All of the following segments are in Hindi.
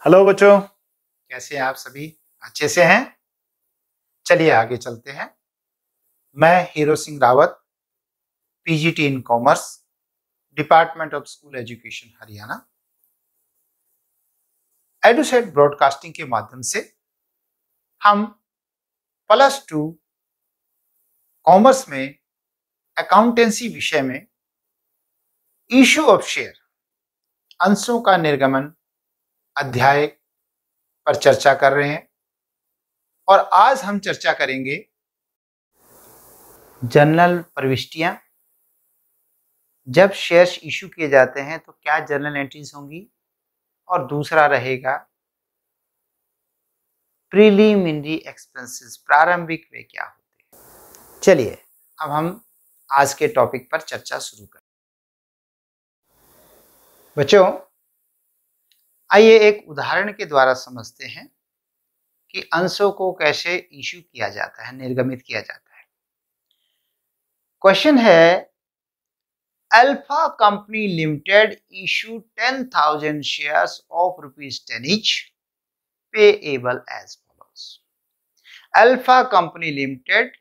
हेलो बच्चों, कैसे हैं आप सभी? अच्छे से हैं? चलिए आगे चलते हैं। मैं Hero Singh Rawat, PGT in commerce, department of school education Haryana, Edusat broadcasting के माध्यम से हम +2 कॉमर्स में अकाउंटेंसी विषय में इशू ऑफ शेयर अंशों का निर्गमन अध्याय पर चर्चा कर रहे हैं और आज हम चर्चा करेंगे जर्नल प्रविष्टियां। जब शेयर्स इशू किए जाते हैं तो क्या जर्नल एंट्रीज होंगी, और दूसरा रहेगा प्रीलिमिनरी एक्सपेंसेस, प्रारंभिक व्यय क्या होते हैं। चलिए अब हम आज के टॉपिक पर चर्चा शुरू करें। बच्चों, आइए एक उदाहरण के द्वारा समझते हैं कि अंशों को कैसे इशू किया जाता है, निर्गमित किया जाता है। क्वेश्चन है, Alpha Company Limited issue 10,000 shares of ₹10 each payable as follows. Alpha Company Limited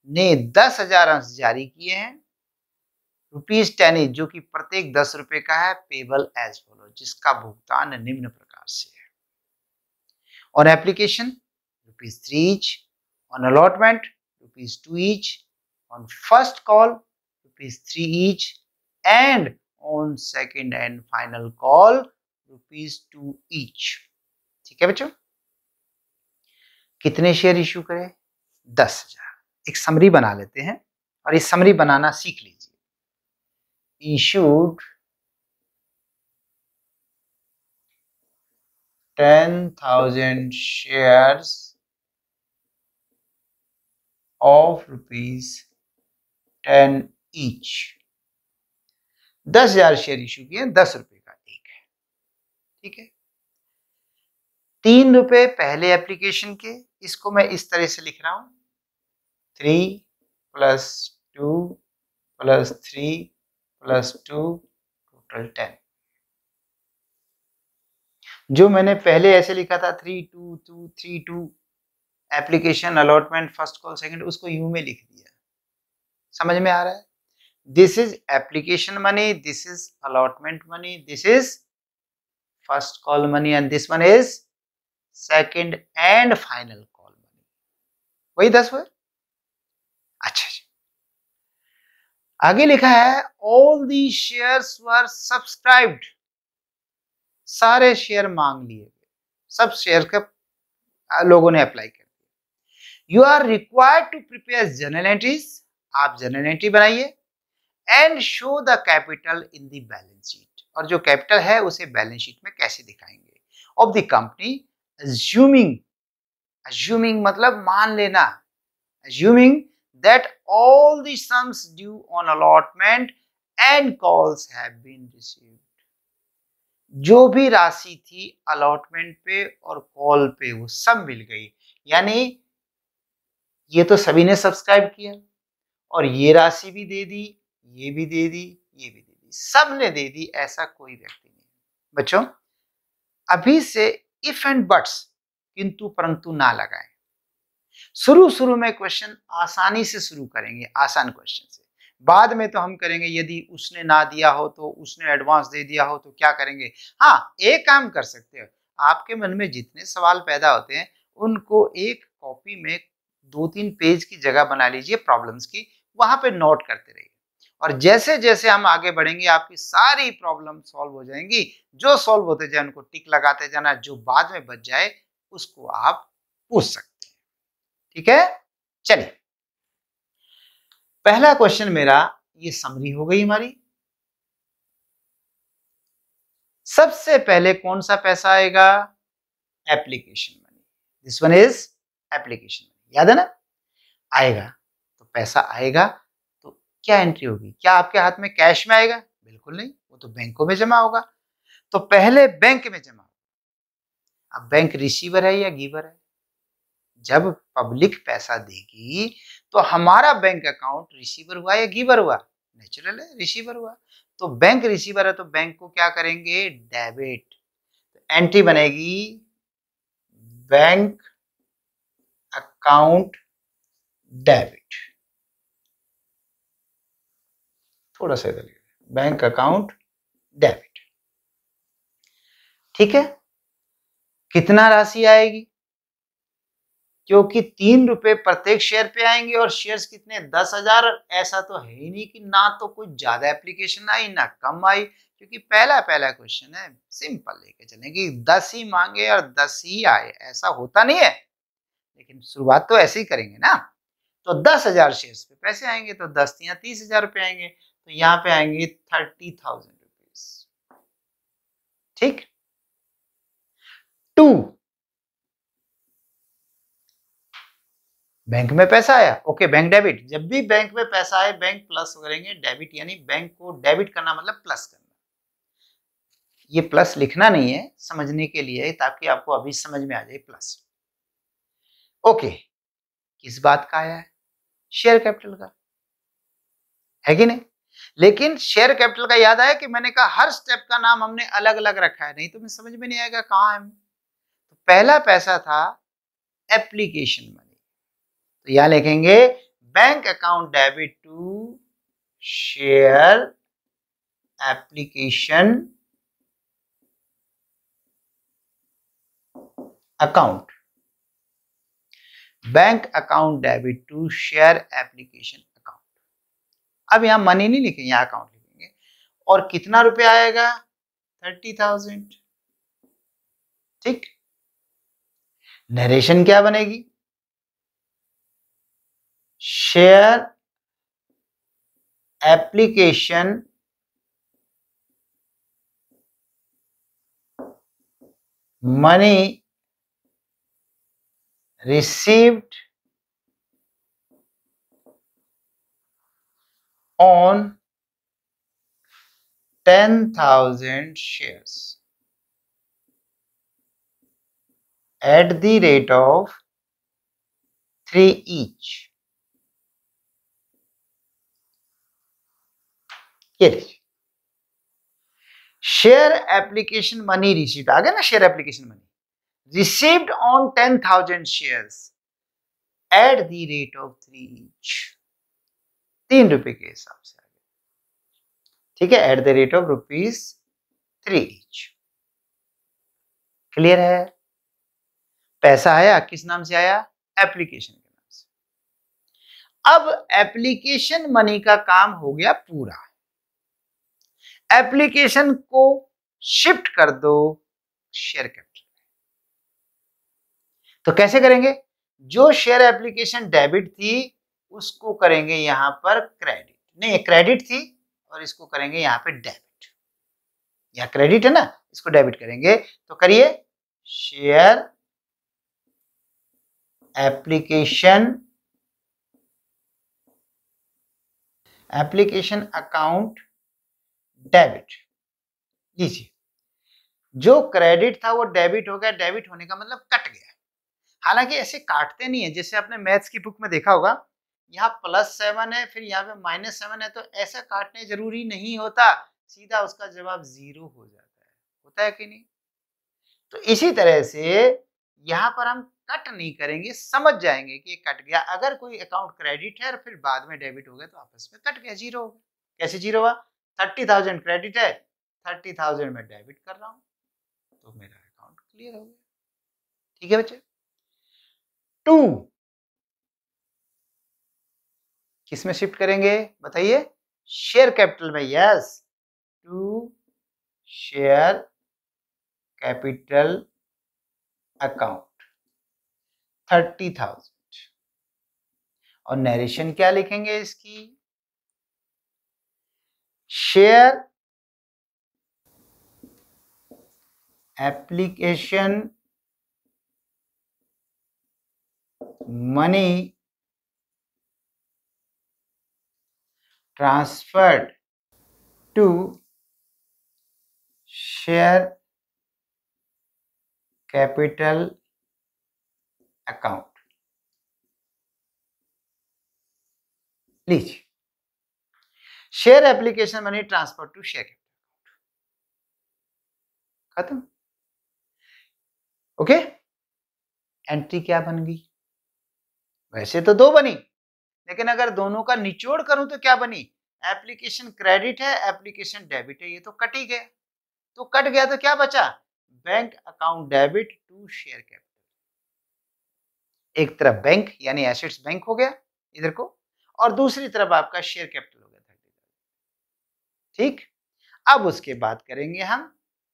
ने 10,000 अंश जारी किए हैं ₹10 each, जो कि प्रत्येक 10 रुपए का है, पेबल एज फॉलो, जिसका भुगतान निम्न प्रकार से है। On application ₹3 each, on allotment ₹2 each, on first call ₹3 each, and on second and final call ₹2 each। ठीक है बच्चों, कितने शेयर इशू करें? 10,000। एक समरी बना लेते हैं और इस समरी बनाना सीख लीजिए। issued 10,000 shares of ₹10 each। 10,000 share issue किए, 10 रुपए का एक है। ठीक है, 3 रुपए पहले एप्लीकेशन के, इसको मैं इस तरह से लिख रहा हूं, 3 + 2 + 3 + 2 टोटल 10। जो मैंने पहले ऐसे लिखा था 3 2 2 3 2 application, allotment, first call, second, उसको यू में लिख दिया। समझ में आ रहा है? This is application money, this is allotment money, this is first call money, and this one is second and final call money. वही 10 हुए। अच्छा जी, आगे लिखा है, all the shares were subscribed. सारे शेयर मांग लिए गए, सब शेयर का लोगों ने अप्लाई कर दिया। You are required to prepare journal entries. आप जर्नल एंट्री बनाइए, and show the capital in the balance sheet. और जो कैपिटल है उसे बैलेंस शीट में कैसे दिखाएंगे, ऑफ द कंपनी, अज्यूमिंग मतलब मान लेना, assuming that all the sums due on allotment and calls have been received. जो भी राशि थी अलॉटमेंट पे और कॉल पे वो सब मिल गई। यानी ये तो सभी ने सब्सक्राइब किया और ये राशि भी दे दी, ये भी दे दी, ये भी दे दी, सब ने दे दी, ऐसा कोई व्यक्ति नहीं। बच्चों, अभी से इफ एंड बट्स, किंतु परंतु ना लगाएं। शुरू में क्वेश्चन आसानी से शुरू करेंगे, आसान क्वेश्चन से। बाद में तो हम करेंगे यदि उसने ना दिया हो तो, उसने एडवांस दे दिया हो तो क्या करेंगे। हाँ, एक काम कर सकते हो, आपके मन में जितने सवाल पैदा होते हैं उनको एक कॉपी में 2-3 पेज की जगह बना लीजिए प्रॉब्लम्स की, वहां पे नोट करते रहिए। और जैसे जैसे हम आगे बढ़ेंगे आपकी सारी प्रॉब्लम सॉल्व हो जाएंगी। जो सॉल्व होते जाए उनको टिक लगाते जाना, जो बाद में बच जाए उसको आप पूछ सकते हैं। ठीक है, चलिए पहला क्वेश्चन मेरा, ये समरी हो गई हमारी। सबसे पहले कौन सा पैसा आएगा? Application money. This one is application money, याद है ना? आएगा तो पैसा आएगा तो क्या एंट्री होगी? क्या आपके हाथ में कैश में आएगा? बिल्कुल नहीं, वो तो बैंकों में जमा होगा। तो पहले बैंक में जमा होगा। अब बैंक रिसीवर है या गिवर है? जब पब्लिक पैसा देगी तो हमारा बैंक अकाउंट रिसीवर हुआ या गिवर हुआ? नेचुरल है, रिसीवर हुआ। तो बैंक रिसीवर है तो बैंक को क्या करेंगे? डेबिट। एंट्री बनेगी बैंक अकाउंट डेबिट, थोड़ा सा इधर बैंक अकाउंट डेबिट। ठीक है, कितना राशि आएगी? क्योंकि 3 रुपए प्रत्येक शेयर पे आएंगे और शेयर्स कितने 10,000। ऐसा तो है ही नहीं कि ना तो कुछ ज्यादा एप्लीकेशन आई ना कम आई, क्योंकि पहला क्वेश्चन है, सिंपल लेके चलेंगे 10 ही मांगे और 10 ही आए, ऐसा होता नहीं है। लेकिन शुरुआत तो ऐसे ही करेंगे ना। तो 10,000 शेयर्स पे पैसे आएंगे तो 10 या 30,000 रुपए आएंगे, तो यहाँ पे आएंगे 30,000 रुपीज। ठीक। 2, बैंक में पैसा आया, ओके बैंक डेबिट। जब भी बैंक में पैसा आए बैंक प्लस करेंगे डेबिट, यानी बैंक को डेबिट करना मतलब प्लस करना। ये प्लस लिखना नहीं है, समझने के लिए, ताकि आपको अभी समझ में आ जाए प्लस। ओके, किस बात का आया है? शेयर कैपिटल का, है कि नहीं? लेकिन शेयर कैपिटल का याद आया कि मैंने कहा हर स्टेप का नाम हमने अलग अलग रखा है, नहीं तो मैं समझ में नहीं आएगा कहाँ है। तो पहला पैसा था एप्लीकेशन मनी, तो यहां लिखेंगे bank account debit to share application account, bank account debit to share application account. अब यहां मनी नहीं लिखेंगे, यहां अकाउंट लिखेंगे। और कितना रुपया आएगा? 30,000। ठीक। नरेशन क्या बनेगी? Share application money received on 10,000 shares at the rate of 3 each। ये देखिए, शेयर एप्लीकेशन मनी रिसीव्ड आ गया ना। Share application money received on 10,000 shares at the rate of 3 each, 3 रुपए के हिसाब से आ गया। ठीक है, eight the rate of ₹3 each. Clear है? पैसा आया, किस नाम से आया? एप्लीकेशन के नाम से। अब एप्लीकेशन मनी का काम हो गया पूरा। एप्लीकेशन को शिफ्ट कर दो शेयर कैपिटल में। तो कैसे करेंगे? जो शेयर एप्लीकेशन डेबिट थी उसको करेंगे यहां पर क्रेडिट, नहीं क्रेडिट थी और इसको करेंगे यहां पे डेबिट। यहां क्रेडिट है ना, इसको डेबिट करेंगे। तो करिए शेयर एप्लीकेशन अकाउंट डेबिट। लीजिए, जो क्रेडिट था वो डेबिट हो गया। डेबिट होने का मतलब कट गया। हालांकि ऐसे काटते नहीं है, जैसे आपने मैथ्स की बुक में देखा होगा, यहाँ +7 है फिर यहाँ पे -7 है, तो ऐसा काटने जरूरी नहीं होता, सीधा उसका जवाब 0 हो जाता है। होता है कि नहीं? तो इसी तरह से यहाँ पर हम कट नहीं करेंगे, समझ जाएंगे कि ये कट गया। अगर कोई अकाउंट क्रेडिट है और फिर बाद में डेबिट हो गया तो आपस में कट गया, 0 हो गया। कैसे 0 हुआ? 30,000 क्रेडिट है, 30,000 में डेबिट कर रहा हूं, तो मेरा अकाउंट क्लियर हो गया। ठीक है बच्चे। 2 किस में शिफ्ट करेंगे बताइए? शेयर कैपिटल में। Yes, to share capital account 30,000। और नरेशन क्या लिखेंगे इसकी? Share application money transferred to share capital account। लीजिए, share application money transfer to share capital account, खत्म। ओके, एंट्री क्या बन गई? वैसे तो दो बनी, लेकिन अगर दोनों का निचोड़ करूं तो क्या बनी? एप्लीकेशन क्रेडिट है, एप्लीकेशन डेबिट है, ये तो कट ही गया। तो कट गया तो क्या बचा? Bank account debit to share capital. एक तरफ बैंक यानी एसेट्स बैंक हो गया इधर को, और दूसरी तरफ आपका शेयर कैपिटल हो गया 30,000। ठीक, अब उसके बाद करेंगे हम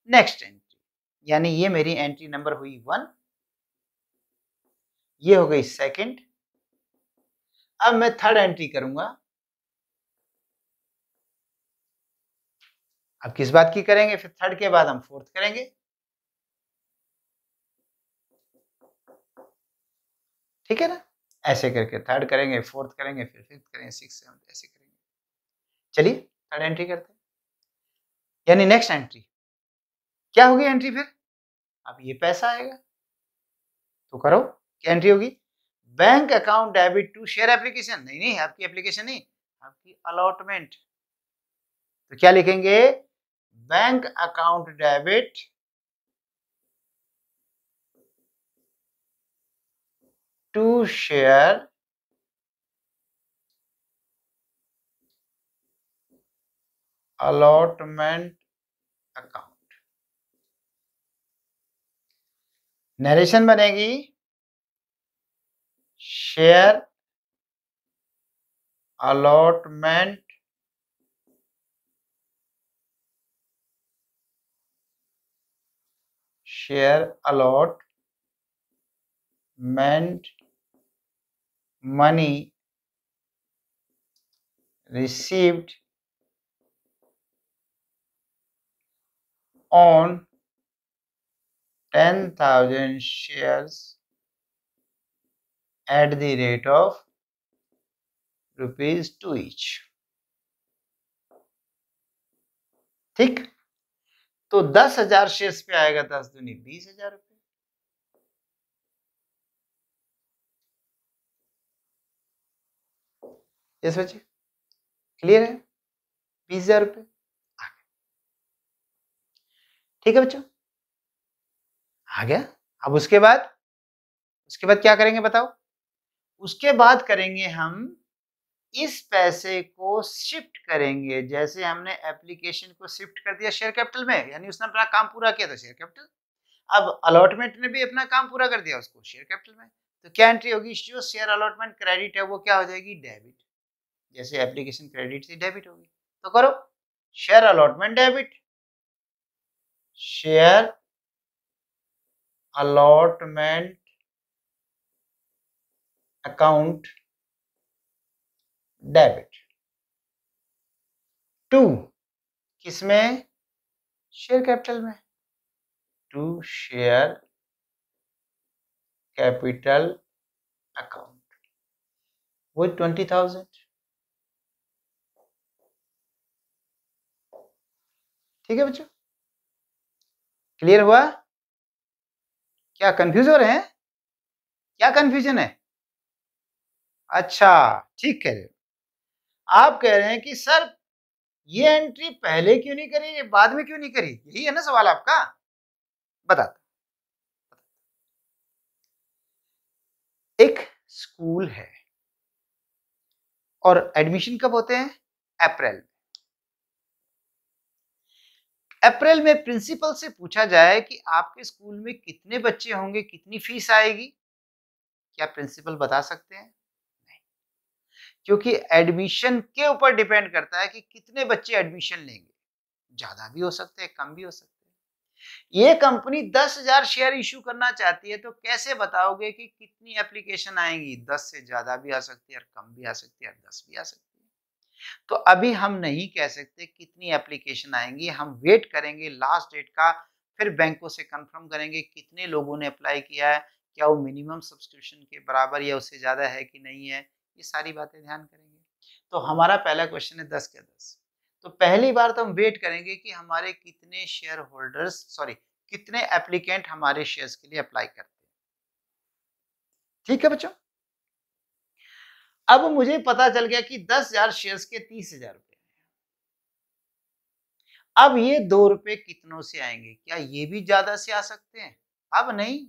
नेक्स्ट एंट्री, यानी ये मेरी एंट्री नंबर हुई 1, ये हो गई सेकंड। अब मैं थर्ड एंट्री करूंगा। अब किस बात की करेंगे? फिर थर्ड के बाद हम फोर्थ करेंगे। ठीक है ना? ऐसे करके थर्ड करेंगे, फोर्थ करेंगे, फिर फिफ्थ करेंगे, सिक्स सेवन, ऐसे करेंगे। चलिए थर्ड एंट्री करते हैं, यानी नेक्स्ट एंट्री क्या होगी? एंट्री फिर अब ये पैसा आएगा तो करो, क्या एंट्री होगी? Bank account debit to share application. नहीं नहीं, आपकी एप्लीकेशन नहीं, आपकी अलॉटमेंट। तो क्या लिखेंगे? Bank account debit to share allotment account. Narration बनेगी share allotment money received on 10,000 shares at the rate of ₹2 each। ठीक, तो 10,000 शेयर्स पे आएगा 10 दूनी 20,000 रुपए। यस बच्चे, क्लियर है? 20,000 रुपए। ठीक है बच्चों, आ गया। अब उसके बाद क्या करेंगे बताओ? उसके बाद करेंगे हम इस पैसे को शिफ्ट करेंगे, जैसे हमने एप्लीकेशन को शिफ्ट कर दिया शेयर कैपिटल में, यानी उसने अपना काम पूरा किया था शेयर कैपिटल। अब अलॉटमेंट ने भी अपना काम पूरा कर दिया उसको शेयर कैपिटल में। तो क्या एंट्री होगी? जो शेयर अलॉटमेंट क्रेडिट है वो क्या हो जाएगी? डेबिट। जैसे एप्लीकेशन क्रेडिट से डेबिट होगी, तो करो share allotment debit, share allotment account debit to किसमें? शेयर कैपिटल में, टू शेयर कैपिटल अकाउंट, वो 20,000। ठीक है बच्चों, क्लियर हुआ? क्या कंफ्यूज हो रहे हैं? क्या कंफ्यूजन है? अच्छा, ठीक कह रहे हो। आप कह रहे हैं कि सर ये एंट्री पहले क्यों नहीं करी, ये बाद में क्यों नहीं करी? यही है ना सवाल आपका? बताता, एक स्कूल है और एडमिशन कब होते हैं? अप्रैल। अप्रैल में प्रिंसिपल से पूछा जाए कि आपके स्कूल में कितने बच्चे होंगे, कितनी फीस आएगी, क्या प्रिंसिपल बता सकते हैं? नहीं, क्योंकि एडमिशन के ऊपर डिपेंड करता है कि कितने बच्चे एडमिशन लेंगे। ज्यादा भी हो सकते हैं, कम भी हो सकते हैं। ये कंपनी 10,000 शेयर इशू करना चाहती है, तो कैसे बताओगे कि कितनी एप्लीकेशन आएंगी? 10 से ज्यादा भी आ सकती है और कम भी आ सकती है और 10 भी आ सकती है। तो अभी हम नहीं कह सकते कितनी एप्लीकेशन आएंगी, हम वेट करेंगे लास्ट डेट का, फिर बैंकों से कंफर्म करेंगे कितने लोगों ने अप्लाई किया है, क्या वो मिनिमम सब्सक्रिप्शन के बराबर या उससे ज़्यादा है कि नहीं है, ये सारी बातें ध्यान करेंगे। तो हमारा पहला क्वेश्चन है 10 के 10। तो पहली बार तो हम वेट करेंगे कि हमारे कितने शेयर होल्डर्स, सॉरी कितने एप्लीकेंट हमारे शेयर्स के लिए अप्लाई करते हैं। ठीक है बच्चों, अब मुझे पता चल गया कि 10,000 शेयर्स के 30,000 रुपए। अब ये 2 रुपए कितनों से आएंगे? क्या ये भी ज्यादा से आ सकते हैं? अब नहीं,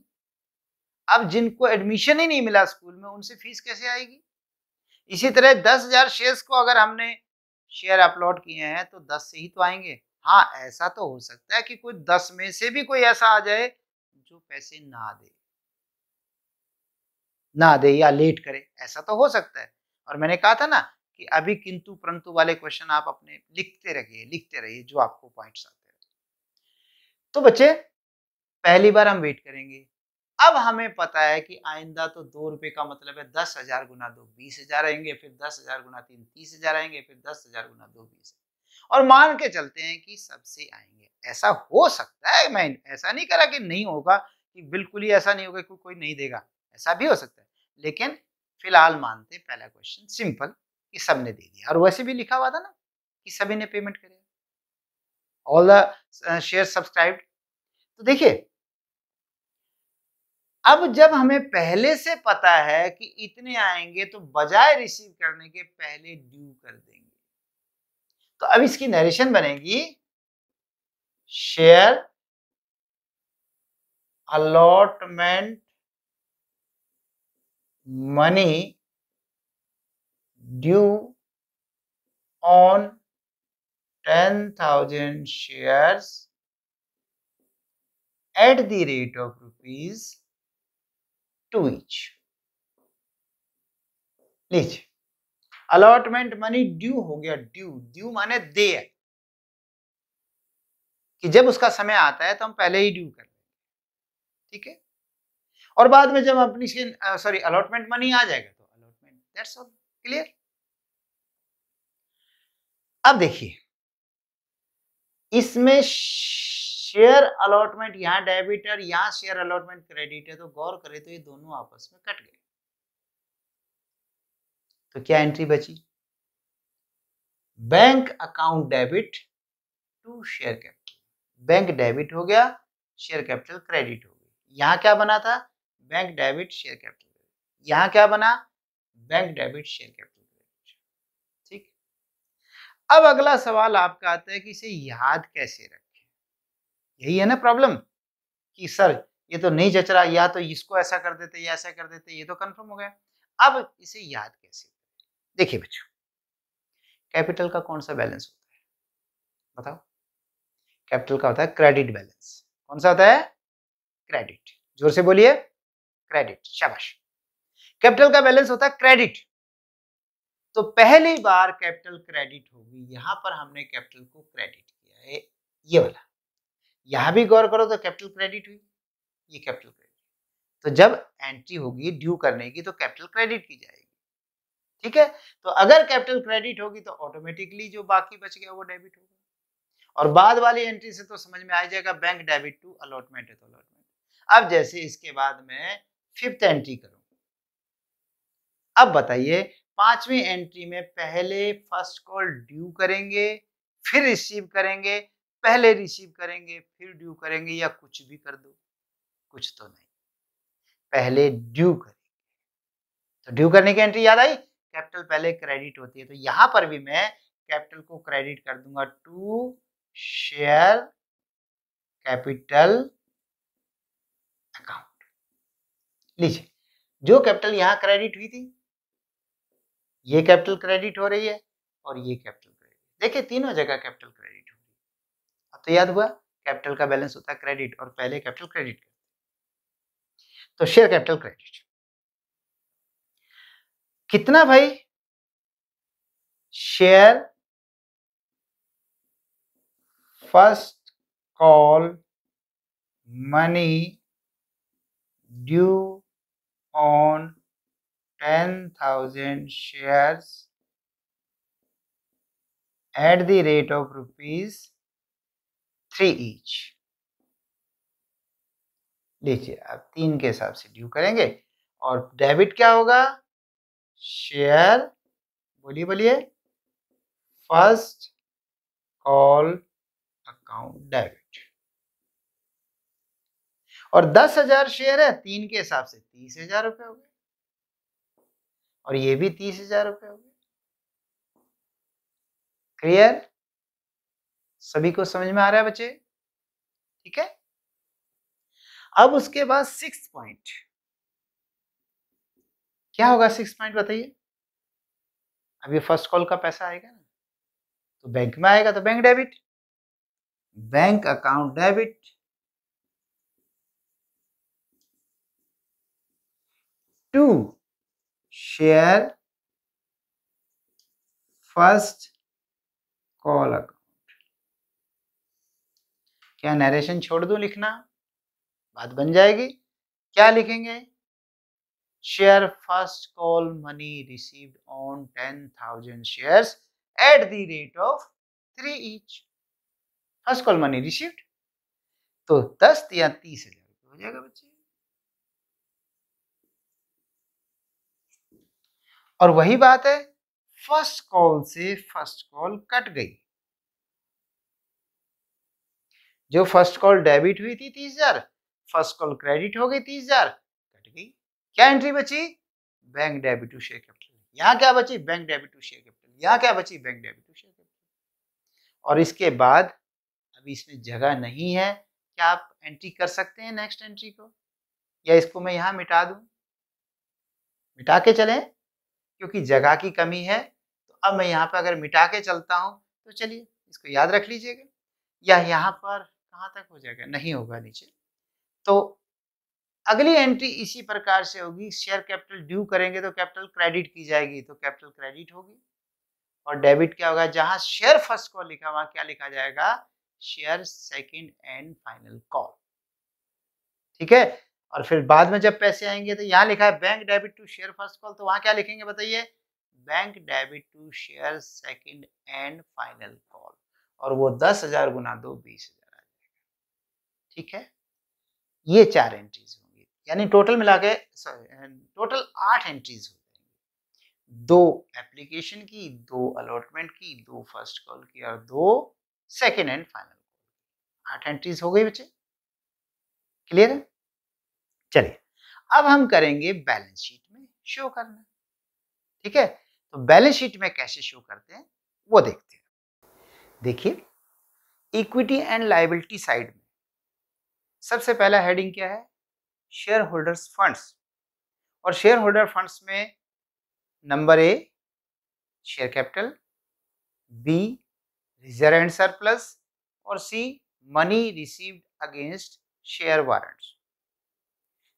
अब जिनको एडमिशन ही नहीं मिला स्कूल में उनसे फीस कैसे आएगी। इसी तरह 10,000 शेयर्स को अगर हमने शेयर अपलोड किए हैं तो 10 से ही तो आएंगे। हाँ, ऐसा तो हो सकता है कि कोई 10 में से भी कोई ऐसा आ जाए जो पैसे ना दे या लेट करे, ऐसा तो हो सकता है। और मैंने कहा था ना कि अभी किंतु परंतु वाले क्वेश्चन आप अपने लिखते रहिए जो आपको पॉइंट्स आते हैं। तो बच्चे, पहली बार हम वेट करेंगे। अब हमें पता है कि आइंदा तो 2 रुपए का मतलब है 10,000 गुना 2 20,000 आएंगे, फिर 10,000 गुना 3 30,000 आएंगे, फिर 10,000 गुना 2 20, और मान के चलते हैं कि सबसे आएंगे। ऐसा हो सकता है, मैं ऐसा नहीं करा कि नहीं होगा, कि बिल्कुल ही ऐसा नहीं होगा कि कोई नहीं देगा, ऐसा भी हो सकता है। लेकिन फिलहाल मानते पहला क्वेश्चन सिंपल कि सबने दे दिया, और वैसे भी लिखा हुआ था ना कि सभी ने पेमेंट करे, ऑल द शेयर सब्सक्राइब्ड। तो देखिए, अब जब हमें पहले से पता है कि इतने आएंगे तो बजाय रिसीव करने के पहले ड्यू कर देंगे। तो अब इसकी नरेशन बनेगी share allotment money due on 10,000 shares at the rate of ₹2 each। लीजिए, अलॉटमेंट मनी ड्यू हो गया, ड्यू माने दे, कि जब उसका समय आता है तो हम पहले ही ड्यू कर लेंगे, ठीक है। और बाद में जब अपनी सॉरी अलॉटमेंट मनी आ जाएगा तो अलॉटमेंट, दैट्स ऑल, क्लियर। अब देखिए, इसमें शेयर अलॉटमेंट यहां डेबिट और यहां शेयर अलॉटमेंट क्रेडिट है, तो गौर करें तो ये दोनों आपस में कट गए। तो क्या एंट्री बची? Bank account debit to share capital. Bank debit हो गया, शेयर कैपिटल क्रेडिट हो गई। यहां क्या बना था? Bank debit share capital. यहां क्या बना? Bank debit share capital credit. ठीक। अब अगला सवाल आपका आता है कि इसे याद कैसे रखें। यही है ना प्रॉब्लम, कि सर ये तो नहीं जच रहा, या तो इसको ऐसा कर देते या ऐसा कर देते, ये तो कंफर्म हो गया। अब इसे याद कैसे? देखिए बच्चों, कैपिटल का कौन सा बैलेंस होता है बताओ? कैपिटल का होता है क्रेडिट बैलेंस। कौन सा होता है? क्रेडिट। जोर से बोलिए, क्रेडिट, शाबाश। कैपिटल का बैलेंस होता है क्रेडिट। तो पहली बार कैपिटल क्रेडिट होगी, यहां पर हमने कैपिटल को क्रेडिट किया है, ये वाला। यहां भी गौर करो तो कैपिटल क्रेडिट हुई, ये कैपिटल क्रेडिट। तो जब एंट्री होगी ड्यू करने की तो कैपिटल क्रेडिट की जाएगी, ठीक है। तो अगर कैपिटल क्रेडिट होगी तो ऑटोमेटिकली जो बाकी बच गया वो डेबिट होगा। और बाद वाली एंट्री से तो समझ में आ जाएगा, बैंक डेबिट टू अलॉटमेंट है तो अलॉटमेंट। अब जैसे इसके बाद में फिफ्थ एंट्री करूं, अब बताइए, पांचवी एंट्री में पहले फर्स्ट कॉल ड्यू करेंगे, फिर रिसीव करेंगे, पहले रिसीव करेंगे फिर ड्यू करेंगे, या कुछ भी कर दो? कुछ तो नहीं, पहले ड्यू करेंगे। तो ड्यू करने की एंट्री याद आई, कैपिटल पहले क्रेडिट होती है, तो यहां पर भी मैं कैपिटल को क्रेडिट कर दूंगा टू शेयर कैपिटल अकाउंट। लीजिए, जो कैपिटल यहां क्रेडिट हुई थी, ये कैपिटल क्रेडिट हो रही है, और ये कैपिटल क्रेडिट, देखिए तीनों जगह कैपिटल क्रेडिट हो रही है। अब तो याद हुआ, कैपिटल का बैलेंस होता है क्रेडिट, और पहले कैपिटल क्रेडिट करते हैं। तो शेयर कैपिटल क्रेडिट कितना भाई? Share first call money due on 10,000 shares at the rate of ₹3 each। लीजिए, अब 3 के हिसाब से ड्यू करेंगे, और डेबिट क्या होगा? शेयर, बोलिए बोलिए, फर्स्ट कॉल अकाउंट डेबिट। और 10,000 शेयर है, 3 के हिसाब से 30,000 रुपए हो गए, और ये भी 30,000 रुपए हो गए। क्लियर? सभी को समझ में आ रहा है बच्चे? ठीक है। अब उसके बाद 6th पॉइंट क्या होगा? 6th पॉइंट बताइए। अब ये फर्स्ट कॉल का पैसा आएगा ना, तो बैंक में आएगा, तो bank debit, bank account debit to share first call account. क्या नरेशन छोड़ दूं लिखना? बात बन जाएगी। क्या लिखेंगे? Share first call money received on 10,000 shares at the rate of 3 each. First call money received, तो 10 या 30,000 हो जाएगा बच्चे। और वही बात है, फर्स्ट कॉल से फर्स्ट कॉल कट गई। जो फर्स्ट कॉल डेबिट हुई थी 30,000, फर्स्ट कॉल क्रेडिट हो गई 30,000, कट गई। क्या एंट्री बची? Bank debit to share capital. यहाँ क्या बची? Bank debit to share capital. यहाँ क्या बची? Bank debit to share capital. और इसके बाद अभी इसमें जगह नहीं है, क्या आप एंट्री कर सकते हैं नेक्स्ट एंट्री को, या इसको मैं यहाँ मिटा दूं? मिटा के चलें, क्योंकि जगह की कमी है। तो अब मैं यहाँ पर अगर मिटा के चलता हूँ तो चलिए इसको याद रख लीजिएगा। या यहाँ पर कहाँ तक हो जाएगा? नहीं होगा नीचे। तो अगली एंट्री इसी प्रकार से होगी, शेयर कैपिटल ड्यू करेंगे तो कैपिटल क्रेडिट की जाएगी, तो कैपिटल क्रेडिट होगी। और डेबिट क्या होगा? जहां शेयर फर्स्ट कॉल लिखा वहां क्या लिखा जाएगा? Share second and final call. ठीक है। और फिर बाद में जब पैसे आएंगे तो यहाँ लिखा है bank debit to share first call, तो वहां क्या लिखेंगे बताइए? Bank debit to share second and final call. और वो 10,000 गुना 2 20,000 आ जाएगा। ठीक है। ये 4 एंट्रीज होंगी, यानी टोटल मिला के टोटल 8 एंट्रीज हो जाएंगी। 2 एप्लीकेशन की, 2 अलॉटमेंट की, 2 फर्स्ट कॉल की और 2 second and final call. 8 entries हो गई बच्चे। क्लियर है? चलिए अब हम करेंगे बैलेंस शीट में शो करना। ठीक है। तो बैलेंस शीट में कैसे शो करते हैं वो देखते हैं। देखिए, इक्विटी एंड लायबिलिटी साइड में सबसे पहला हेडिंग क्या है? Shareholders funds. और शेयर होल्डर फंड्स में number A share capital, B reserve and surplus, और C money received against share warrants.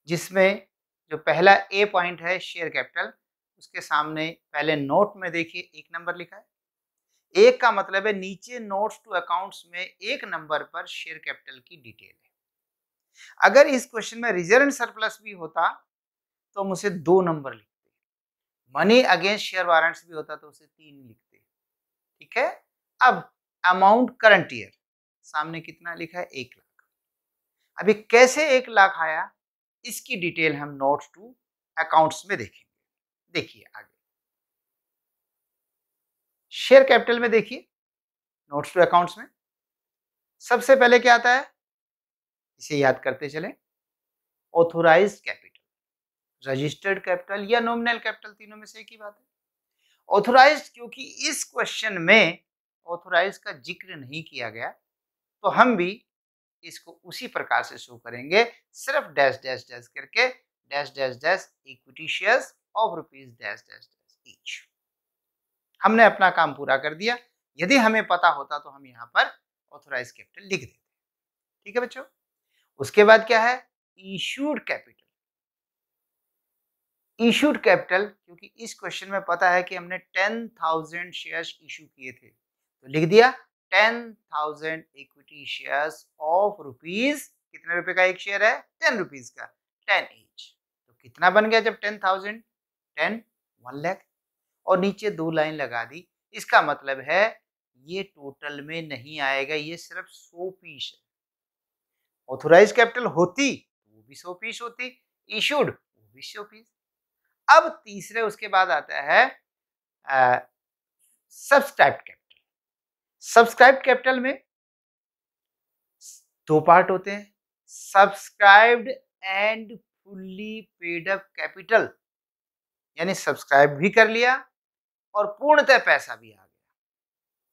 जिसमें जो पहला ए पॉइंट है शेयर कैपिटल, उसके सामने पहले नोट में देखिए 1 नंबर लिखा है। 1 का मतलब है नीचे नोट्स टू अकाउंट्स में 1 नंबर पर शेयर कैपिटल की डिटेल है। अगर इस क्वेश्चन में रिजर्व एंड सरप्लस भी होता तो हम उसे 2 नंबर लिखते, मनी अगेंस्ट शेयर वारंट्स भी होता तो उसे 3 लिखते। ठीक है। अब अमाउंट करंट ईयर सामने कितना लिखा है? 1 लाख। अभी कैसे 1 लाख आया, इसकी डिटेल हम नोट्स टू अकाउंट्स में देखेंगे। देखिए आगे शेयर कैपिटल में देखिए, नोट्स टू अकाउंट्स में सबसे पहले क्या आता है, इसे याद करते चलें। ऑथोराइज्ड कैपिटल, रजिस्टर्ड कैपिटल या नॉमिनल कैपिटल, तीनों में से एक ही बात है। ऑथोराइज्ड, क्योंकि इस क्वेश्चन में ऑथोराइज्ड का जिक्र नहीं किया गया, तो हम भी इसको उसी प्रकार से शो करेंगे, सिर्फ डैश डैश डैश करके, dash dash dash equity shares of rupees dash dash dash each. हमने अपना काम पूरा कर दिया। यदि हमें पता होता तो हम यहाँ पर ऑथोराइज कैपिटल लिख देते। ठीक है बच्चों। उसके बाद क्या है? Issued capital. इशूड कैपिटल, क्योंकि इस क्वेश्चन में पता है कि हमने 10,000 शेयर्स इशू किए थे, तो लिख दिया 10,000 इक्विटी शेयर्स ऑफ रुपीज, कितने रुपए का एक शेयर है? 10 रुपीज का, 10 ईच। तो कितना बन गया जब 10,000? 10 1 लाख। और नीचे 2 लाइन लगा दी। इसका मतलब है ये टोटल में नहीं आएगा, ये सिर्फ 100 पीस है। ऑथोराइज कैपिटल होती वो भी 100 पीस होती, इशूड वो भी 100 पीस। अब तीसरे उसके बाद आता है सब्सक्राइब्ड कैपिटल। सब्सक्राइब्ड कैपिटल में 2 पार्ट होते हैं, subscribed and fully paid up capital, यानी सब्सक्राइब भी कर लिया और पूर्णतः पैसा भी आ गया।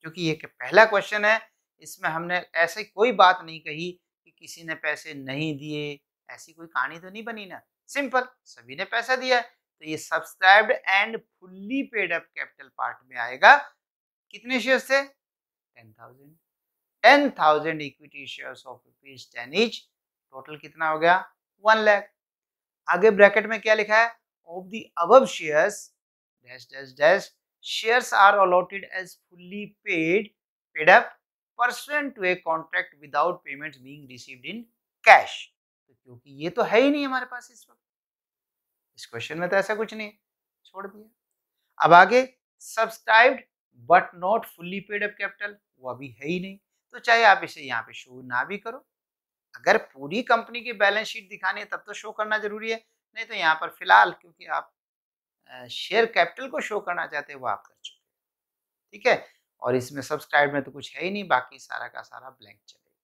क्योंकि ये पहला क्वेश्चन है, इसमें हमने ऐसे कोई बात नहीं कही कि किसी ने पैसे नहीं दिए ऐसी कोई कहानी तो नहीं बनी ना, सिंपल, सभी ने पैसा दिया है, तो ये subscribed and fully paid up capital part में आएगा। कितने शेयर्स थे? 10,000। 10,000 equity shares of ₹10 each, total कितना हो गया? 1 लाख। आगे ब्रैकेट में क्या लिखा है? Of the above shares dash dash dash shares are allotted as fully paid up pursuant to a contract without payments being received in cash. तो क्योंकि ये तो है ही नहीं हमारे पास इस वक्त, इस क्वेश्चन में तो ऐसा कुछ नहीं, छोड़ दिया। अब आगे subscribed but not fully paid up capital, वो अभी है ही नहीं, तो चाहे आप इसे यहाँ पे शो ना भी करो, अगर पूरी कंपनी की बैलेंस शीट दिखानी है तब तो शो करना जरूरी है, नहीं तो यहाँ पर फिलहाल क्योंकि आप शेयर कैपिटल को शो करना चाहते हैं वो आप कर चुके, ठीक है। और इसमें सब्सक्राइब में तो कुछ है ही नहीं, बाकी सारा का सारा ब्लैंक चलेगा,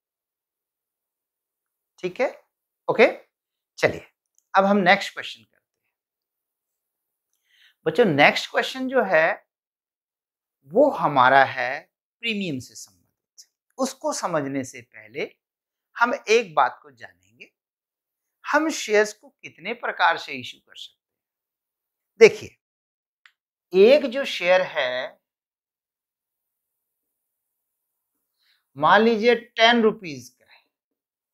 ठीक है, ओके। चलिए अब हम नेक्स्ट क्वेश्चन करते हैं। बच्चों नेक्स्ट क्वेश्चन जो है वो हमारा है प्रीमियम से संबंधित। उसको समझने से पहले हम एक बात को जानेंगे, हम शेयर्स को कितने प्रकार से इश्यू कर सकते हैं। देखिए एक जो शेयर है, मान लीजिए 10 रुपीज का है,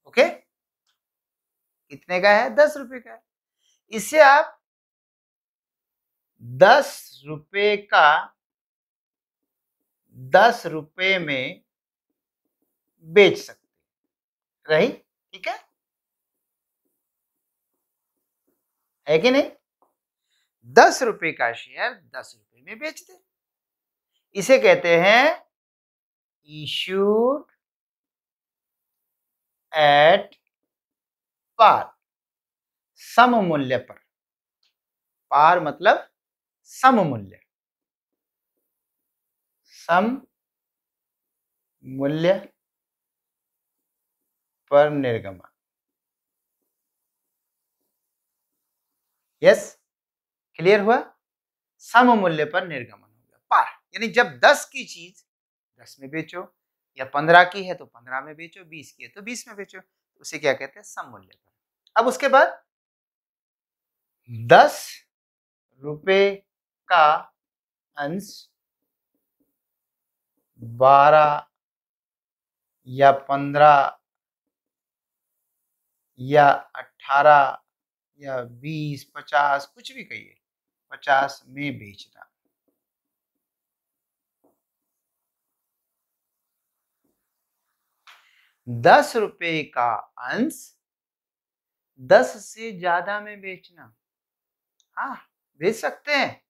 ओके, कितने का है? 10 रुपए का है। इसे आप 10 रुपए का 10 रुपए में बेच सकते हैं, रही, ठीक है कि नहीं? 10 रुपए का शेयर 10 रुपए में बेच दे, इसे कहते हैं इश्यूड एट पार, सम मूल्य पर। पार मतलब सम मूल्य, सम मूल्य पर निर्गमन। यस, क्लियर हुआ? सम मूल्य पर निर्गमन हो गया पार, यानी जब 10 की चीज 10 में बेचो, या 15 की है तो 15 में बेचो, 20 की है तो 20 में बेचो, तो उसे क्या कहते हैं? सम मूल्य पर। अब उसके बाद 10 रुपए का अंश 12 या 15 या 18 या 20 50 कुछ भी कहिए, 50 में बेचना। ₹10 का अंश 10 से ज्यादा में बेचना, हाँ बेच सकते हैं।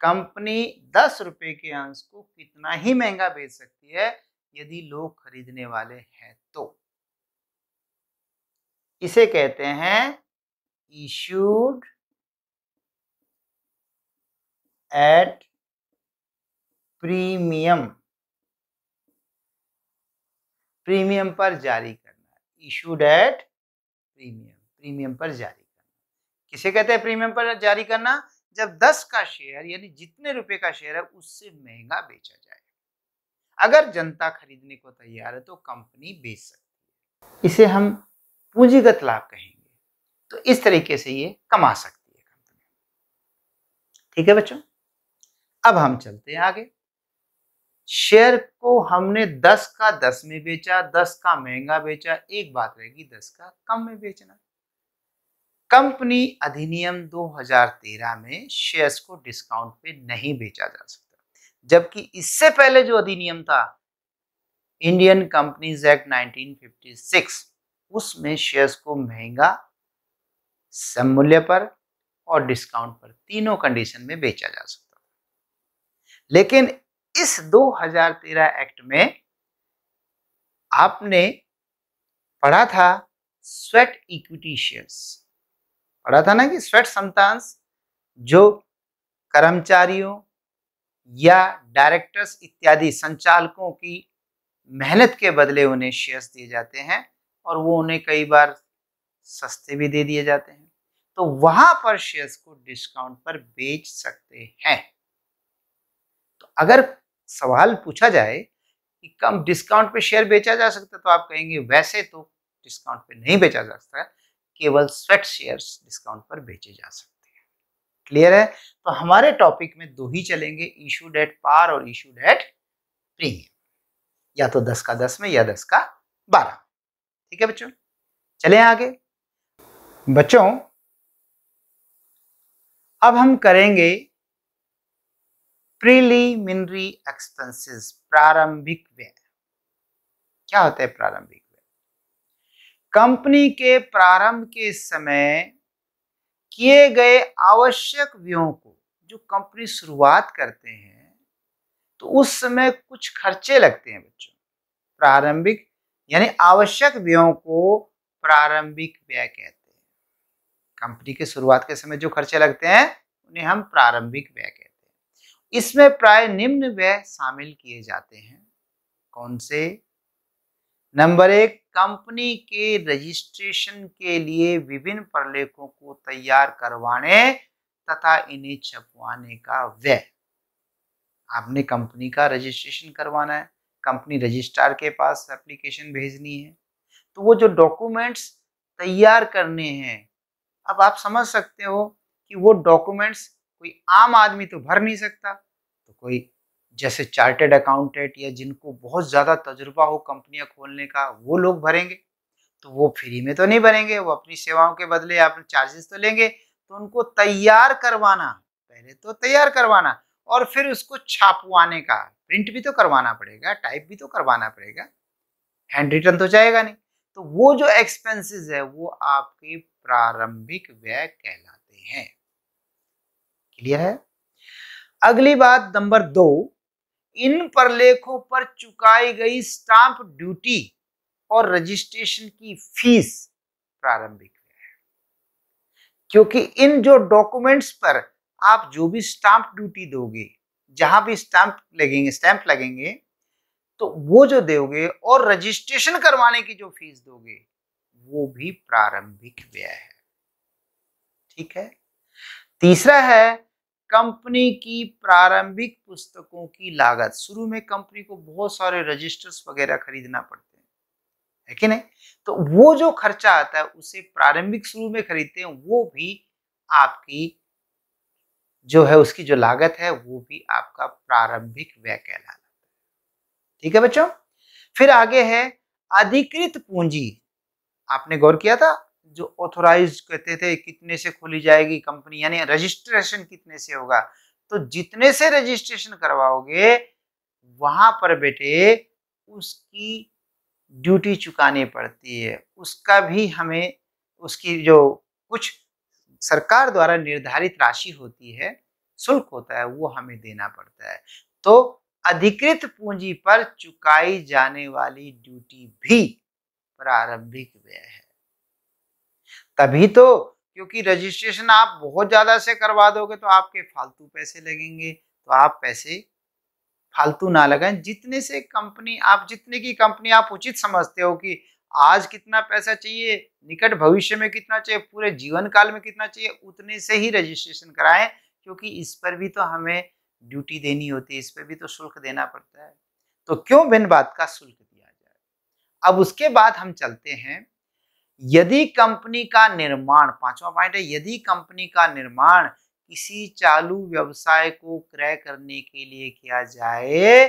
कंपनी 10 रुपए के अंश को कितना ही महंगा बेच सकती है यदि लोग खरीदने वाले हैं तो। इसे कहते हैं इश्यूड एट प्रीमियम, प्रीमियम पर जारी करना। इश्यूड एट प्रीमियम, प्रीमियम पर जारी करना। किसे कहते हैं प्रीमियम पर जारी करना? जब 10 का शेयर यानी जितने रुपए का शेयर है उससे महंगा बेचा जाए, अगर जनता खरीदने को तैयार है तो कंपनी बेच सकती है। इसे हम पूंजीगत लाभ कहेंगे। तो इस तरीके से ये कमा सकती है कंपनी, ठीक है बच्चों। अब हम चलते हैं आगे। शेयर को हमने 10 का 10 में बेचा, 10 का महंगा बेचा, एक बात रहेगी 10 का कम में बेचना। कंपनी अधिनियम 2013 में शेयर्स को डिस्काउंट पे नहीं बेचा जा सकता, जबकि इससे पहले जो अधिनियम था इंडियन कंपनीज एक्ट 1956, उसमें शेयर्स को महंगा, सम मूल्य पर और डिस्काउंट पर तीनों कंडीशन में बेचा जा सकता था। लेकिन इस 2013 एक्ट में आपने पढ़ा था स्वेट इक्विटी शेयर्स, पढ़ा था ना कि स्वेट समतांश जो कर्मचारियों या डायरेक्टर्स इत्यादि संचालकों की मेहनत के बदले उन्हें शेयर्स दिए जाते हैं और वो उन्हें कई बार सस्ते भी दे दिए जाते हैं, तो वहां पर शेयर्स को डिस्काउंट पर बेच सकते हैं। तो अगर सवाल पूछा जाए कि कम डिस्काउंट पे शेयर बेचा जा सकता है तो आप कहेंगे वैसे तो डिस्काउंट पे नहीं बेचा जा सकता है, केवल स्वेट शेयर्स डिस्काउंट पर बेचे जा सकते हैं। क्लियर है? तो हमारे टॉपिक में दो ही चलेंगे, इशूड एट पार और इशूड एट प्रीमियम, या तो 10 का 10 में या 10 का 12। ठीक है बच्चों, चलें आगे। बच्चों अब हम करेंगे प्रीलिमिनरी एक्सपेंसेस, प्रारंभिक व्यय। क्या होता है प्रारंभिक व्यय? कंपनी के प्रारंभ के समय किए गए आवश्यक व्ययों को, जो कंपनी शुरुआत करते हैं तो उस समय कुछ खर्चे लगते हैं बच्चों। प्रारंभिक यानी आवश्यक व्ययों को प्रारंभिक व्यय कहते हैं। कंपनी के शुरुआत के समय जो खर्चे लगते हैं उन्हें हम प्रारंभिक व्यय कहते हैं। इसमें प्राय निम्न व्यय शामिल किए जाते हैं। कौन से? नंबर 1, कंपनी के रजिस्ट्रेशन के लिए विभिन्न प्रलेखों को तैयार करवाने तथा इन्हें छपवाने का व्यय। आपने कंपनी का रजिस्ट्रेशन करवाना है, कंपनी रजिस्ट्रार के पास एप्लीकेशन भेजनी है, तो वो जो डॉक्यूमेंट्स तैयार करने हैं, अब आप समझ सकते हो कि वो डॉक्यूमेंट्स कोई आम आदमी तो भर नहीं सकता, तो कोई जैसे चार्टेड अकाउंटेंट या जिनको बहुत ज़्यादा तजुर्बा हो कंपनियां खोलने का, वो लोग भरेंगे। तो वो फ्री में तो नहीं भरेंगे, वो अपनी सेवाओं के बदले अपने चार्जेस तो लेंगे। तो उनको तैयार करवाना, पहले तो तैयार करवाना और फिर उसको छापवाने का, प्रिंट भी तो करवाना पड़ेगा, टाइप भी तो करवाना पड़ेगा, हैंड रिटन तो जाएगा नहीं। तो वो जो एक्सपेंसेस है वो आपके प्रारंभिक व्यय कहलाते हैं। क्लियर है? अगली बात नंबर 2, इन प्रलेखों पर चुकाई गई स्टाम्प ड्यूटी और रजिस्ट्रेशन की फीस प्रारंभिक व्यय है। क्योंकि इन जो डॉक्यूमेंट्स पर आप जो भी स्टाम्प ड्यूटी दोगे, जहां भी स्टैंप लगेंगे, तो वो जो दोगे और रजिस्ट्रेशन करवाने की जो फीस दोगे वो भी प्रारंभिक व्यय है। ठीक है? तीसरा है कंपनी की प्रारंभिक पुस्तकों की लागत। शुरू में कंपनी को बहुत सारे रजिस्टर्स वगैरह खरीदना पड़ते हैं, है कि नहीं? तो वो जो खर्चा आता है उसे प्रारंभिक शुरू में खरीदते हैं, वो भी आपकी जो है उसकी जो लागत है वो भी आपका प्रारंभिक व्यय कहलाता है। ठीक है बच्चों? फिर आगे है अधिकृत पूंजी। आपने गौर किया था, जो ऑथोराइज कहते थे कितने से खोली जाएगी कंपनी, यानी रजिस्ट्रेशन कितने से होगा, तो जितने से रजिस्ट्रेशन करवाओगे वहां पर बेटे उसकी ड्यूटी चुकानी पड़ती है। उसका भी हमें, उसकी जो कुछ सरकार द्वारा निर्धारित राशि होती है, शुल्क होता है, वो हमें देना पड़ता है। तो अधिकृत पूंजी पर चुकाई जाने वाली ड्यूटी भी प्रारंभिक व्यय है। तभी तो, क्योंकि रजिस्ट्रेशन आप बहुत ज्यादा से करवा दोगे तो आपके फालतू पैसे लगेंगे, तो आप पैसे फालतू ना लगाएं। जितने से कंपनी आप, जितने की कंपनी आप उचित समझते हो कि आज कितना पैसा चाहिए, निकट भविष्य में कितना चाहिए, पूरे जीवन काल में कितना चाहिए, उतने से ही रजिस्ट्रेशन कराएं, क्योंकि इस पर भी तो हमें ड्यूटी देनी होती है, इस पर भी तो शुल्क देना पड़ता है। तो क्यों बिन बात का शुल्क दिया जाए। अब उसके बाद हम चलते हैं, यदि कंपनी का निर्माण, 5वां पॉइंट है, यदि कंपनी का निर्माण किसी चालू व्यवसाय को क्रय करने के लिए किया जाए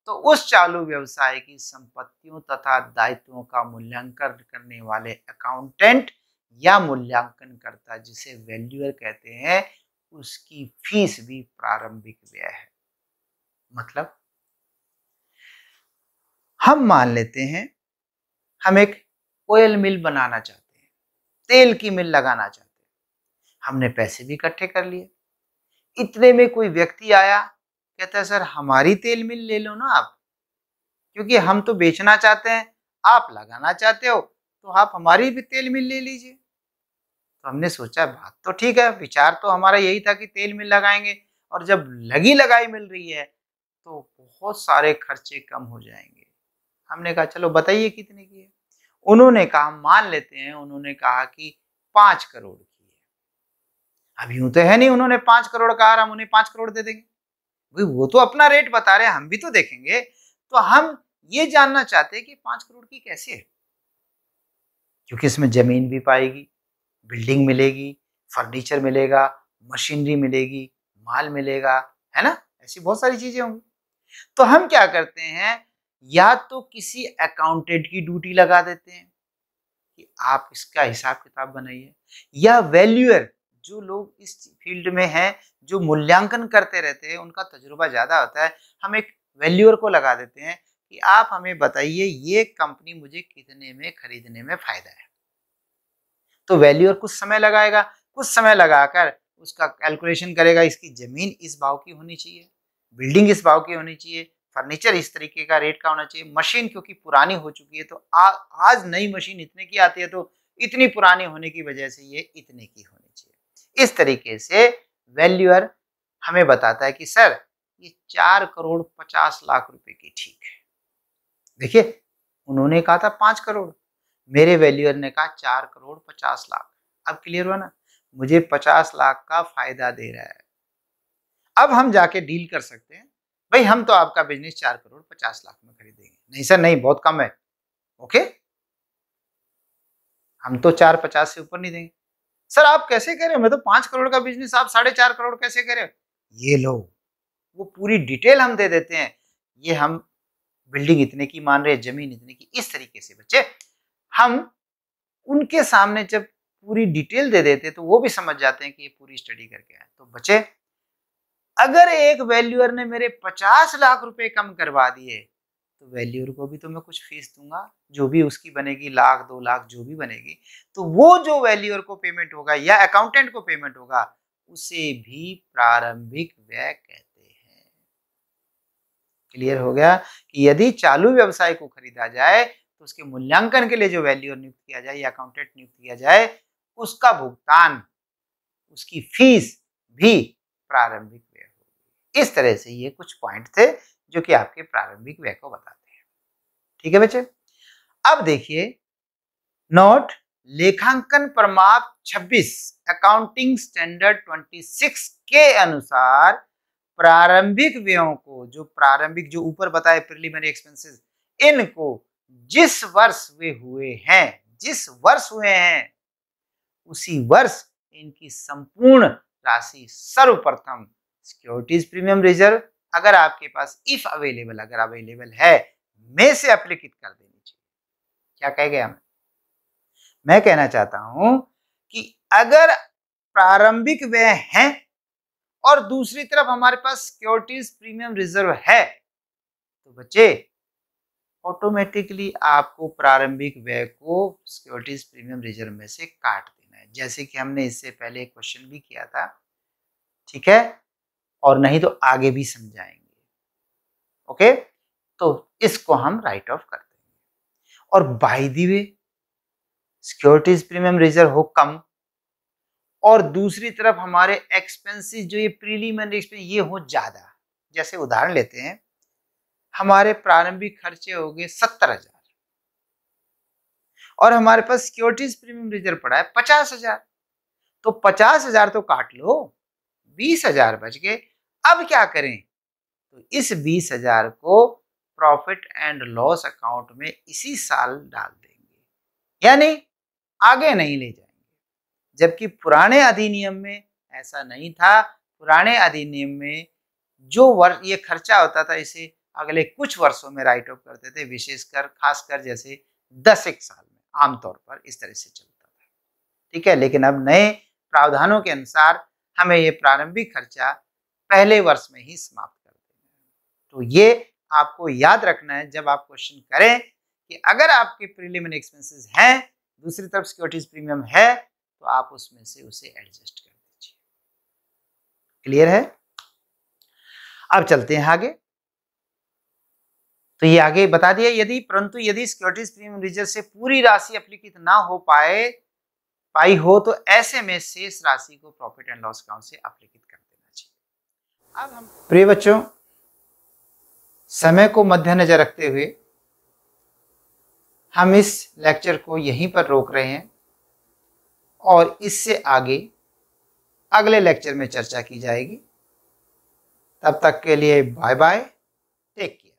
तो उस चालू व्यवसाय की संपत्तियों तथा दायित्वों का मूल्यांकन करने वाले अकाउंटेंट या मूल्यांकनकर्ता, जिसे वैल्यूअर कहते हैं, उसकी फीस भी प्रारंभिक व्यय है। मतलब हम मान लेते हैं हम एक ऑयल मिल बनाना चाहते हैं, तेल की मिल लगाना चाहते हैं, हमने पैसे भी इकट्ठे कर लिए। इतने में कोई व्यक्ति आया, कहता है सर हमारी तेल मिल ले लो ना आप, क्योंकि हम तो बेचना चाहते हैं, आप लगाना चाहते हो, तो आप हमारी भी तेल मिल ले लीजिए। तो हमने सोचा बात तो ठीक है, विचार तो हमारा यही था कि तेल मिल लगाएंगे, और जब लगी लगाई मिल रही है तो बहुत सारे खर्चे कम हो जाएंगे। हमने कहा चलो बताइए कितने की है। उन्होंने कहा, मान लेते हैं उन्होंने कहा कि 5 करोड़ की है। अब यूं तो है नहीं उन्होंने 5 करोड़ कहा हम उन्हें 5 करोड़ दे देंगे, भाई वो तो अपना रेट बता रहे हैं, हम भी तो देखेंगे। तो हम ये जानना चाहते हैं कि 5 करोड़ की कैसे है, क्योंकि इसमें जमीन भी पाएगी, बिल्डिंग मिलेगी, फर्नीचर मिलेगा, मशीनरी मिलेगी, माल मिलेगा, है ना? ऐसी बहुत सारी चीजें होंगी। तो हम क्या करते हैं, या तो किसी अकाउंटेंट की ड्यूटी लगा देते हैं कि आप इसका हिसाब किताब बनाइए, या वैल्यूअर, जो लोग इस फील्ड में हैं, जो मूल्यांकन करते रहते हैं, उनका तजुर्बा ज़्यादा होता है, हम एक वैल्यूअर को लगा देते हैं कि आप हमें बताइए ये कंपनी मुझे कितने में खरीदने में फायदा है। तो वैल्यूअर कुछ समय लगाएगा, कुछ समय लगाकर उसका कैलकुलेशन करेगा, इसकी ज़मीन इस भाव की होनी चाहिए, बिल्डिंग इस भाव की होनी चाहिए, फर्नीचर इस तरीके का रेट का होना चाहिए, मशीन क्योंकि पुरानी हो चुकी है तो आज नई मशीन इतने की आती है तो इतनी पुरानी होने की वजह से ये इतने की होनी चाहिए। इस तरीके से वैल्यूअर हमें बताता है कि सर ये 4,50,00,000 रुपए की ठीक है। देखिए, उन्होंने कहा था 5 करोड़, मेरे वैल्यूअर ने कहा 4,50,00,000। अब क्लियर हुआ ना? मुझे 50,00,000 का फायदा दे रहा है। अब हम जाके डील कर सकते हैं, भाई हम तो आपका बिजनेस 4,50,00,000 में खरीदेंगे। नहीं सर नहीं, बहुत कम है। ओके, हम तो 4,50 से ऊपर नहीं देंगे। सर आप कैसे कह रहे हो, मैं तो 5 करोड़ का बिजनेस आप 4.5 करोड़ कैसे कह रहे हो? ये लो, वो पूरी डिटेल हम दे देते हैं, ये हम बिल्डिंग इतने की मान रहे हैं, जमीन इतने की। इस तरीके से बच्चे हम उनके सामने जब पूरी डिटेल दे देते तो वो भी समझ जाते हैं कि ये पूरी स्टडी करके आए। तो बच्चे, अगर एक वैल्यूअर ने मेरे 50 लाख रुपए कम करवा दिए तो वैल्यूअर को भी तो मैं कुछ फीस दूंगा, जो भी उसकी बनेगी, 1,00,000 2,00,000 जो भी बनेगी, तो वो जो वैल्यूअर को पेमेंट होगा या अकाउंटेंट को पेमेंट होगा उसे भी प्रारंभिक व्यय कहते हैं। क्लियर हो गया कि यदि चालू व्यवसाय को खरीदा जाए तो उसके मूल्यांकन के लिए जो वैल्यूअर नियुक्त किया जाए या अकाउंटेंट नियुक्त किया जाए, उसका भुगतान, उसकी फीस भी प्रारंभिक व्यय होगी। इस तरह से ये कुछ पॉइंट थे जो कि आपके प्रारंभिक व्यय को बताते हैं। ठीक है बच्चे? अब देखिए, नोट लेखांकन प्रमाप 26 अकाउंटिंग स्टैंडर्ड 26 के अनुसार प्रारंभिक व्ययों को, जो प्रारंभिक जो ऊपर बताए प्रिलिमिनरी एक्सपेंसेस, इनको जिस वर्ष वे हुए हैं, जिस वर्ष हुए हैं उसी वर्ष इनकी संपूर्ण राशि सर्वप्रथम सिक्योरिटीज प्रीमियम रिजर्व, अगर आपके पास इफ अवेलेबल, अगर अवेलेबल है, में से एप्लीकेट कर देनी चाहिए। क्या कह गया मैं कहना चाहता हूं कि अगर प्रारंभिक व्यय हैं और दूसरी तरफ हमारे पास सिक्योरिटीज प्रीमियम रिजर्व है, तो बच्चे ऑटोमेटिकली आपको प्रारंभिक व्यय को सिक्योरिटीज प्रीमियम रिजर्व में से काट देना है, जैसे कि हमने इससे पहले एक क्वेश्चन भी किया था। ठीक है, और नहीं तो आगे भी समझाएंगे। ओके, तो इसको हम राइट ऑफ कर देंगे। और by the way, securities premium reserve हो कम और दूसरी तरफ हमारे एक्सपेंसेस जो ये प्रीलिमिनरी एक्सपेंस ये हो ज्यादा। जैसे उदाहरण लेते हैं, हमारे प्रारंभिक खर्चे हो गए 70,000 और हमारे पास सिक्योरिटीज प्रीमियम रिजर्व पड़ा है 50,000, तो 50,000 तो काट लो, 20,000 बच गए। अब क्या करें, तो इस 20,000 को प्रॉफिट एंड लॉस अकाउंट में इसी साल डाल देंगे, यानी आगे नहीं ले जाएंगे। जबकि पुराने अधिनियम में ऐसा नहीं था। पुराने अधिनियम में जो वर्ष ये खर्चा होता था, इसे अगले कुछ वर्षों में राइट ऑफ करते थे, विशेषकर खासकर जैसे 10 साल में आमतौर पर इस तरह से चलता था। ठीक है, लेकिन अब नए प्रावधानों के अनुसार हमें ये प्रारंभिक खर्चा पहले वर्ष में ही समाप्त कर देना है। तो ये आपको याद रखना है जब आप क्वेश्चन करें कि अगर आपके प्रीलिमिनरी एक्सपेंसेस हैं, दूसरी तरफ सिक्योरिटीज प्रीमियम है, तो आप उसमें से उसे एडजस्ट कर दीजिए। क्लियर है? अब चलते हैं आगे। तो ये आगे बता दिया, यदि परंतु यदि सिक्योरिटीज प्रीमियम रिजर्व से पूरी राशि एप्लीकेट ना हो पाई हो तो ऐसे में शेष राशि को प्रॉफिट एंड लॉस अकाउंट से एप्लीकेट कर देना चाहिए। अब हम प्रिय बच्चों, समय को मद्देनजर रखते हुए हम इस लेक्चर को यहीं पर रोक रहे हैं और इससे आगे अगले लेक्चर में चर्चा की जाएगी। तब तक के लिए बाय बाय, टेक केयर।